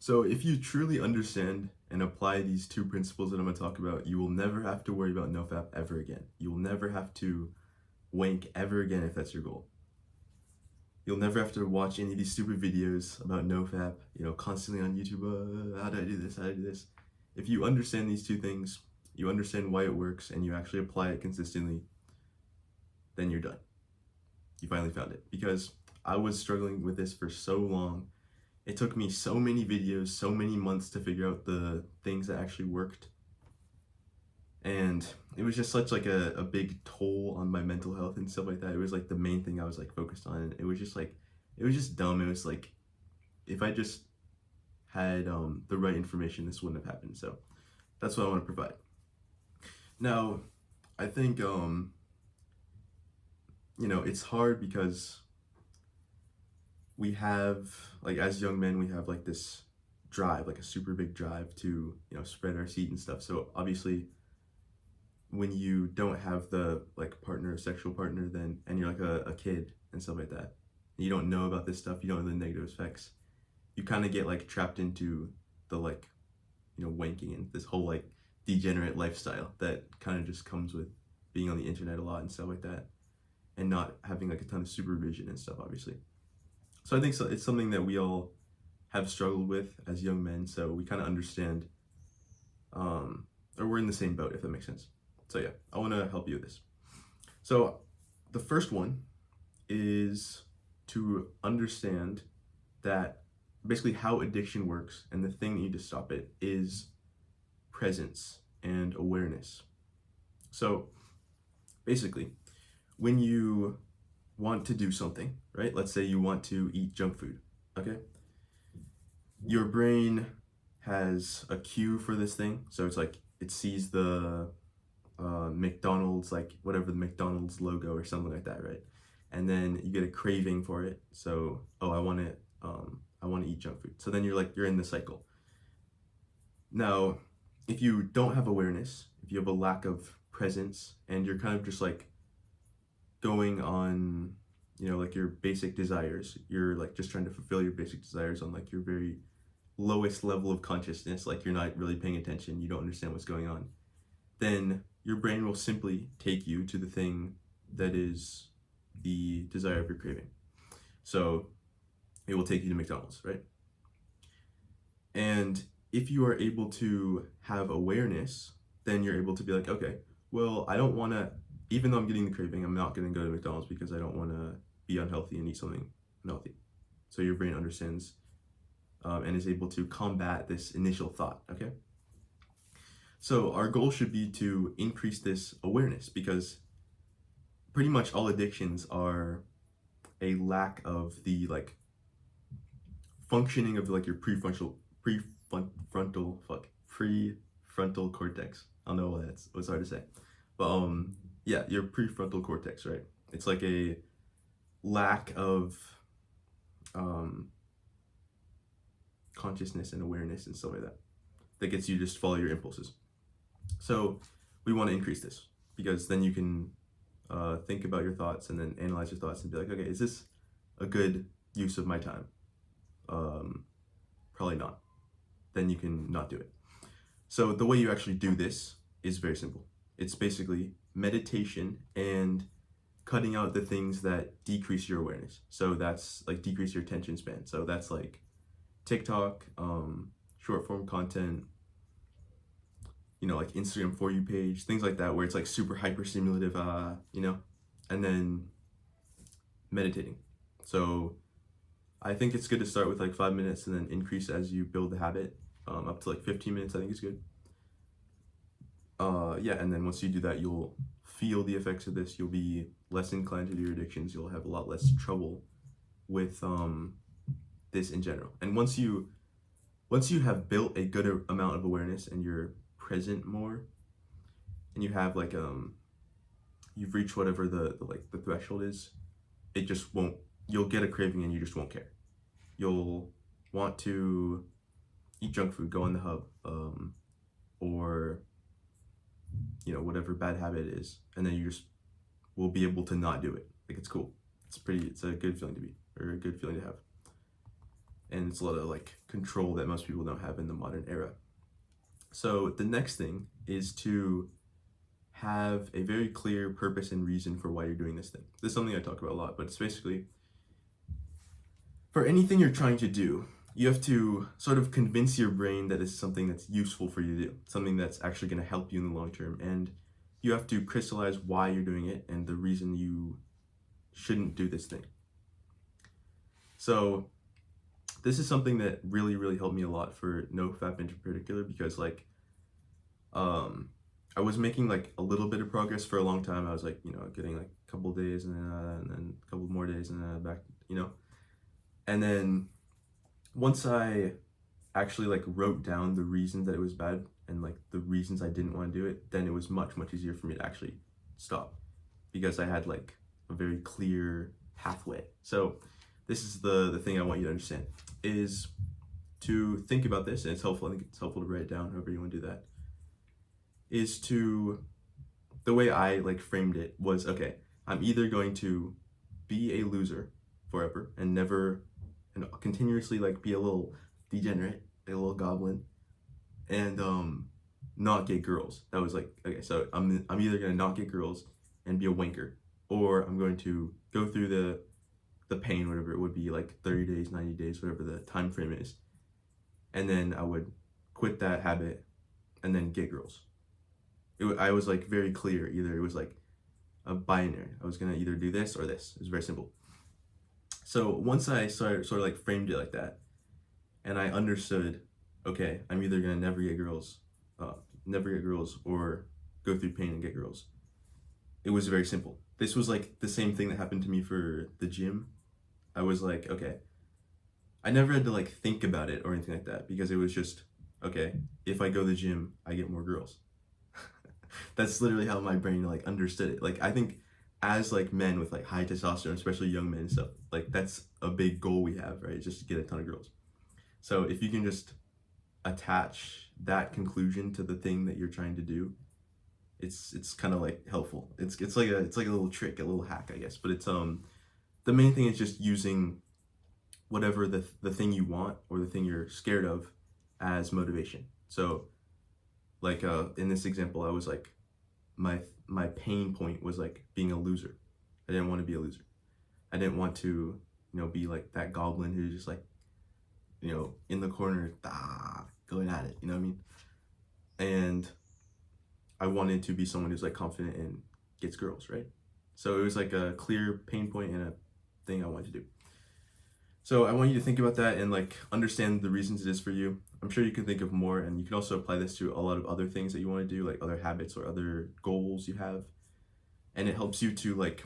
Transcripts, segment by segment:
So if you truly understand and apply these two principles that I'm going to talk about, you will never have to worry about NoFap ever again. You will never have to wank ever again if that's your goal. You'll never have to watch any of these stupid videos about NoFap, constantly on YouTube, how do I do this, how do I do this. If you understand these two things, you understand why it works, and you actually apply it consistently, then you're done. You finally found it. Because I was struggling with this for so long. It took me so many videos, so many months to figure out the things that actually worked. And it was just such like a big toll on my mental health and stuff like that. It was like the main thing I was like focused on. And it was just dumb. It was like, if I just had the right information, this wouldn't have happened. So that's what I want to provide. Now, I think, it's hard because we have, like, as young men, we have like this drive, like a super big drive to, spread our seed and stuff. So obviously, when you don't have the like partner, sexual partner, then, and you're like a kid and stuff like that, and you don't know about this stuff, you don't know the negative effects, you kind of get like trapped into the like, wanking and this whole like degenerate lifestyle that kind of just comes with being on the internet a lot and stuff like that, and not having like a ton of supervision and stuff, obviously. So I think it's something that we all have struggled with as young men, so we kind of understand, or we're in the same boat, if that makes sense. So yeah, I want to help you with this. So the first one is to understand that basically how addiction works, and the thing that you need to stop it is presence and awareness. So basically, when you want to do something, right? Let's say you want to eat junk food, okay? Your brain has a cue for this thing. So it's like it sees the McDonald's, like whatever the McDonald's logo or something like that, right? And then you get a craving for it. So, oh, I want to eat junk food. So then you're in the cycle. Now, if you don't have awareness, if you have a lack of presence, and you're kind of just like going on, like your basic desires, you're like just trying to fulfill your basic desires on like your very lowest level of consciousness, like you're not really paying attention, you don't understand what's going on, then your brain will simply take you to the thing that is the desire of your craving. So it will take you to McDonald's, right? And if you are able to have awareness, then you're able to be like, okay, well, I don't want to, even though I'm getting the craving, I'm not going to go to McDonald's because I don't want to be unhealthy and eat something unhealthy. So your brain understands and is able to combat this initial thought, okay? So our goal should be to increase this awareness, because pretty much all addictions are a lack of the like functioning of like your prefrontal cortex. I don't know why it's hard to say, but yeah, your prefrontal cortex, right? It's like a lack of consciousness and awareness and stuff like that gets you just follow your impulses. So we want to increase this, because then you can think about your thoughts and then analyze your thoughts and be like, okay, is this a good use of my time? Probably not. Then you can not do it. So the way you actually do this is very simple. It's basically meditation and cutting out the things that decrease your awareness. So that's like decrease your attention span. So that's like TikTok, short form content, like Instagram For You page, things like that, where it's like super hyper stimulative, and then meditating. So I think it's good to start with like 5 minutes and then increase as you build the habit, up to like 15 minutes, I think is good. Yeah, and then once you do that, you'll feel the effects of this. You'll be less inclined to do your addictions. You'll have a lot less trouble with this in general. And once you have built a good amount of awareness and you're present more, and you have like you've reached whatever the threshold is, it just won't, you'll get a craving and you just won't care. You'll want to eat junk food, go on the hub, or whatever bad habit it is, and then you just will be able to not do it. Like, it's cool. It's a good feeling to be, or a good feeling to have. and it's a lot of like control that most people don't have in the modern era. So the next thing is to have a very clear purpose and reason for why you're doing this thing. This is something I talk about a lot, but it's basically for anything you're trying to do, you have to sort of convince your brain that it's something that's useful for you to do, something that's actually going to help you in the long term. And you have to crystallize why you're doing it and the reason you shouldn't do this thing. So this is something that really, really helped me a lot for NoFap in particular, because like, I was making like a little bit of progress for a long time. I was like, getting like a couple days and then a couple more days and then back, and then once I actually like wrote down the reasons that it was bad and like the reasons I didn't want to do it, then it was much, much easier for me to actually stop, because I had like a very clear pathway. So this is the thing I want you to understand, is to think about this, and it's helpful. I think it's helpful to write it down, however you want to do that. Is to, the way I like framed it was, okay, I'm either going to be a loser forever and never, and continuously like be a little degenerate, a little goblin, and not get girls. That was like, okay, so I'm either gonna not get girls and be a wanker, or I'm going to go through the pain, whatever it would be, like 30 days, 90 days, whatever the time frame is, and then I would quit that habit and then get girls. I was like very clear, either it was like a binary. I was gonna either do this or this. It was very simple. So once I sort of like framed it like that, and I understood, okay, I'm either gonna never get girls, or go through pain and get girls. It was very simple. This was like the same thing that happened to me for the gym. I was like, okay, I never had to like think about it or anything like that, because it was just, okay, if I go to the gym, I get more girls. That's literally how my brain like understood it. Like I think as like men with like high testosterone, especially young men and stuff, like that's a big goal we have, right? Just to get a ton of girls. So if you can just attach that conclusion to the thing that you're trying to do, it's kind of like helpful. It's like a little trick, a little hack, I guess. But it's the main thing is just using whatever the thing you want or the thing you're scared of as motivation. So like in this example, I was like, my pain point was like being a loser. I didn't want to be a loser. I didn't want to, be like that goblin who's just like, in the corner, going at it, you know what I mean? And I wanted to be someone who's like confident and gets girls, right? So it was like a clear pain point and a thing I wanted to do. So I want you to think about that and like understand the reasons it is for you. I'm sure you can think of more, and you can also apply this to a lot of other things that you want to do, like other habits or other goals you have. And it helps you to like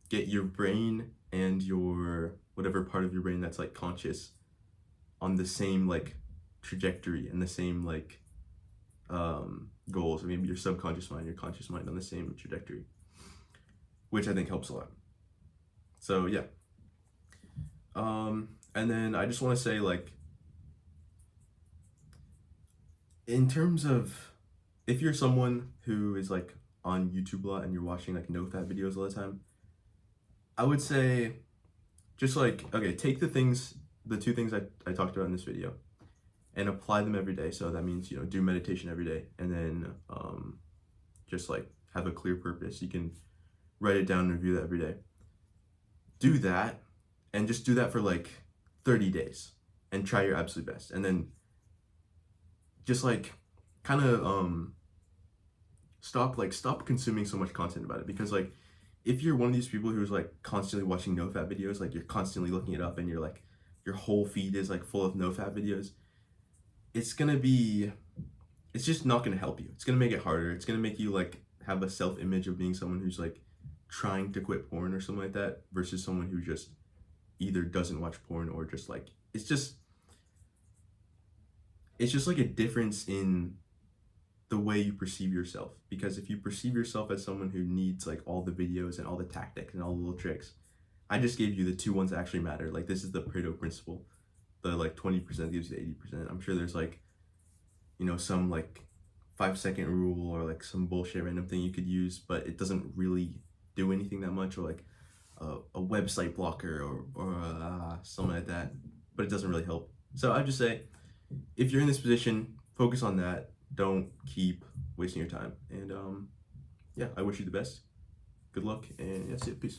get your brain and your whatever part of your brain that's like conscious on the same like trajectory and the same like goals. Or maybe your subconscious mind, your conscious mind on the same trajectory, which I think helps a lot. So yeah. And then I just want to say, like, in terms of if you're someone who is like on YouTube a lot and you're watching like NoFap videos all the time, I would say just like, okay, take the two things I talked about in this video and apply them every day. So that means, do meditation every day, and then just like have a clear purpose. You can write it down and review that every day. Do that, and just do that for like 30 days and try your absolute best. And then just like kind of stop consuming so much content about it, because like if you're one of these people who's like constantly watching NoFap videos, like you're constantly looking it up and you're like your whole feed is like full of NoFap videos, it's just not gonna help you. It's gonna make it harder. It's gonna make you like have a self-image of being someone who's like trying to quit porn or something like that, versus someone who just either doesn't watch porn or just like it's just like a difference in the way you perceive yourself. Because if you perceive yourself as someone who needs like all the videos and all the tactics and all the little tricks, I just gave you the two ones that actually matter. Like this is the Pareto principle. The like 20% gives you the 80%. I'm sure there's like, some like 5-second rule or like some bullshit random thing you could use, but it doesn't really do anything that much, or like a website blocker or something like that. But but it doesn't really help. So I just say, if you're in this position, focus on that. Don't keep wasting your time. And yeah, I wish you the best. Good luck, and that's it. Peace.